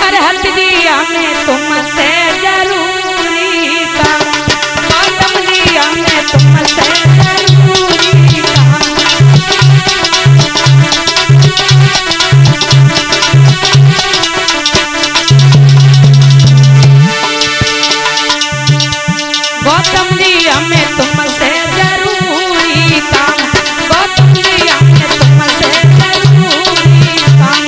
अरहत जी हमें तुमसे जरूरी काम, गौतम जी हमें तुमसे जरूरी काम। गौतम जी हमें तुमसे जरूरी काम, गौतम जी हमें तुमसे जरूरी काम।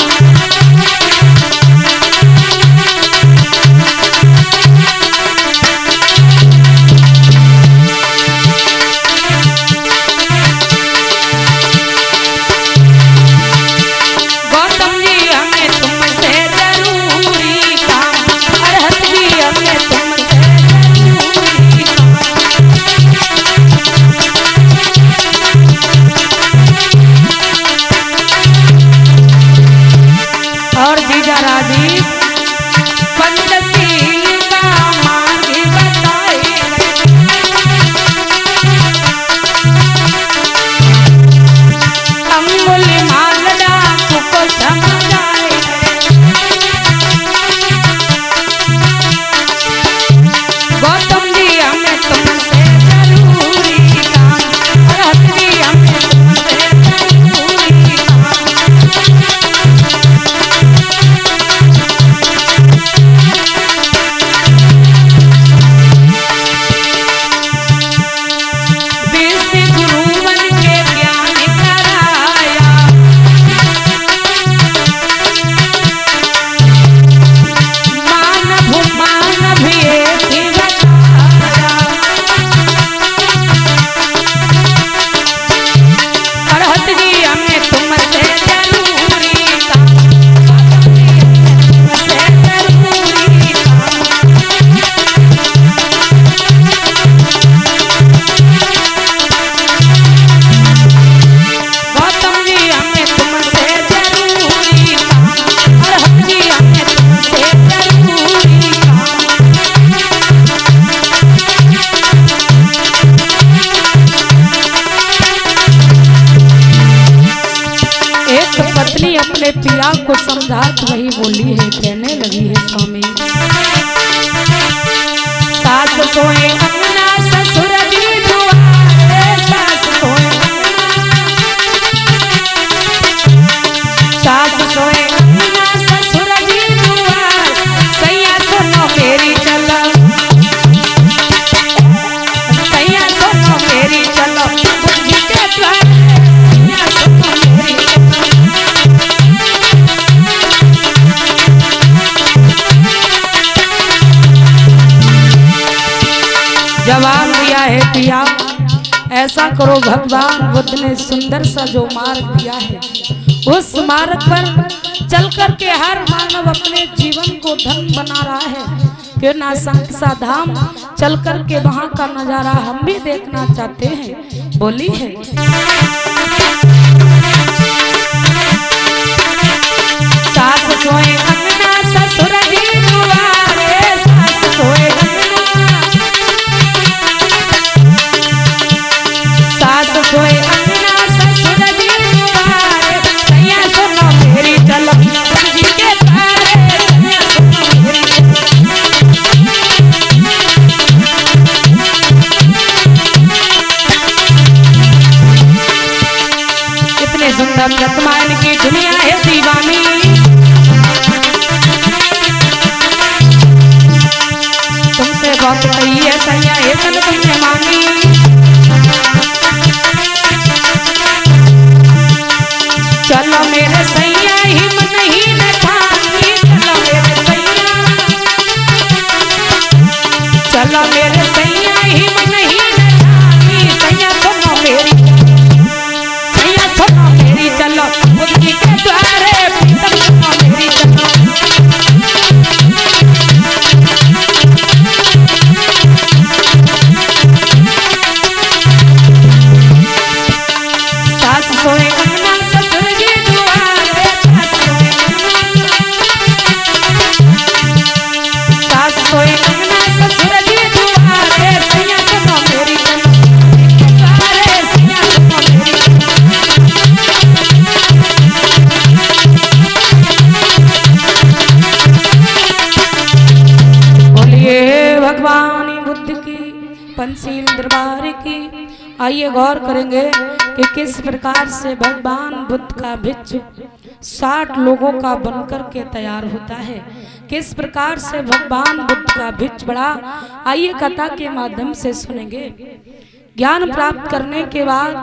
गौतम जी हमें तुमसे जरूरी काम, अरहत जी हमें तुमसे जरूरी काम। और जीजा राजीव पंचशील का मार्ग बताए, अंगुलीमाल डाकू को समझाए। गौतम जी हमें तुमसे जरूरी काम, अरहत जी हमें तुमसे जरूरी काम। विश्व गुरु बन के ज्ञान कराया, मानव मानव एक ही बताया। अरहत जी हमें तुमसे जरूरी काम, गौतम जी हमें तुमसे जरूरी काम। गौतम जी हमें तुमसे जरूरी काम, अरहत जी हमें तुमसे जरूरी काम। एक पत्नी अपने पिया को समझात वही बोली है, कहने लगी है स्वामी, सास सोए अंगना ससुर जी दुआरे, सास सोए सास सोए अंगना ससुर जी दुआर, सैया सुनो मेरी चलो, सैया सुनो मेरी चलो, बुद्धि के द्वार, सैया सुनो मेरी चलो। जवाब दिया है पिया, ऐसा करो भगवान बुद्ध ने सुंदर सा जो मार्ग दिया है, उस मार्ग पर चल कर के हर मानव अपने जीवन को धन बना रहा है। क्यों ना संसा धाम चल कर के वहाँ का नजारा हम भी देखना चाहते हैं। बोली है सास सोए अंगना ससुर जी दुआरे, सास सोए अंगना, सास सोए अंगना ससुर जी दुआरे, सैया सुनो मेरी चलो, बुद्धि के द्वारे, सैया सुनो मेरी चलो। इतने सुंदर रत्मायन की दुनिया है दीवानी, पंचशील दरबार की। आइए गौर करेंगे कि किस प्रकार से भगवान बुद्ध का भिक्षु 60 लोगों का बनकर के तैयार होता है, किस प्रकार से भगवान बुद्ध का भिक्षु बड़ा। आइए कथा के माध्यम से सुनेंगे। ज्ञान प्राप्त करने के बाद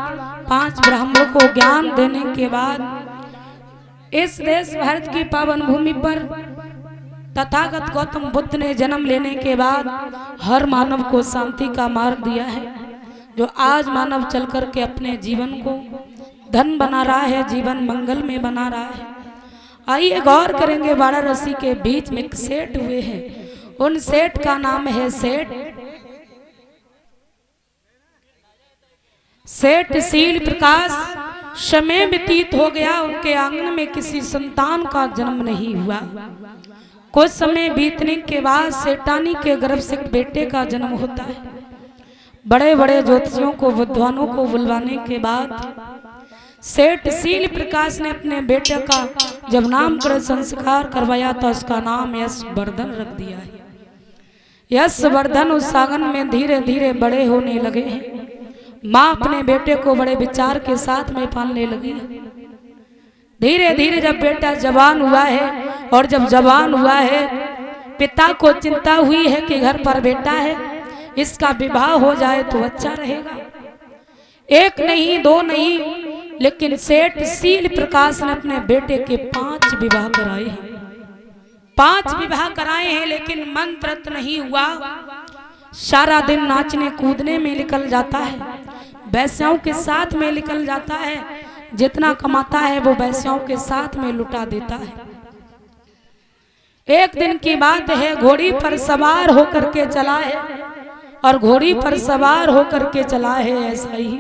5 ब्राह्मणों को ज्ञान देने के बाद इस देश भारत की पावन भूमि पर तथागत गौतम बुद्ध ने जन्म लेने के बाद हर मानव को शांति का मार्ग दिया है। जो आज मानव चल कर के अपने जीवन को धन बना रहा है, जीवन मंगल में बना रहा है। आइए गौर करेंगे, वाराणसी के बीच में एक सेठ हुए हैं, उन सेठ का नाम है सेठ शील प्रकाश। समय व्यतीत हो गया, उनके आंगन में किसी संतान का जन्म नहीं हुआ। कुछ समय बीतने के बाद सेठानी के गर्भ से बेटे का जन्म होता है। बड़े बड़े ज्योतिषियों को, विद्वानों को बुलवाने के बाद सेठ शील प्रकाश ने अपने बेटे का जब नामकरण संस्कार करवाया तो उसका नाम यशवर्धन रख दिया है। यशवर्धन उस आंगन में धीरे धीरे बड़े होने लगे हैं। माँ अपने बेटे को बड़े विचार के साथ में पालने लगी। धीरे धीरे जब बेटा जवान हुआ है, और जब जवान हुआ है पिता को चिंता हुई है कि घर पर बेटा है, इसका विवाह हो जाए तो अच्छा रहेगा। 1 नहीं 2 नहीं, लेकिन सेठ शील प्रकाश ने अपने बेटे के 5 विवाह कराए हैं। 5 विवाह कराए हैं, लेकिन मन तृप्त नहीं हुआ। सारा दिन नाचने कूदने में निकल जाता है, वैश्याओं के साथ में निकल जाता है। जितना कमाता है वो वैश्याओं के साथ में लुटा देता है। एक दिन की बात है, घोड़ी पर सवार होकर के चला है, और घोड़ी पर सवार होकर के चला है ऐसा ही नहीं,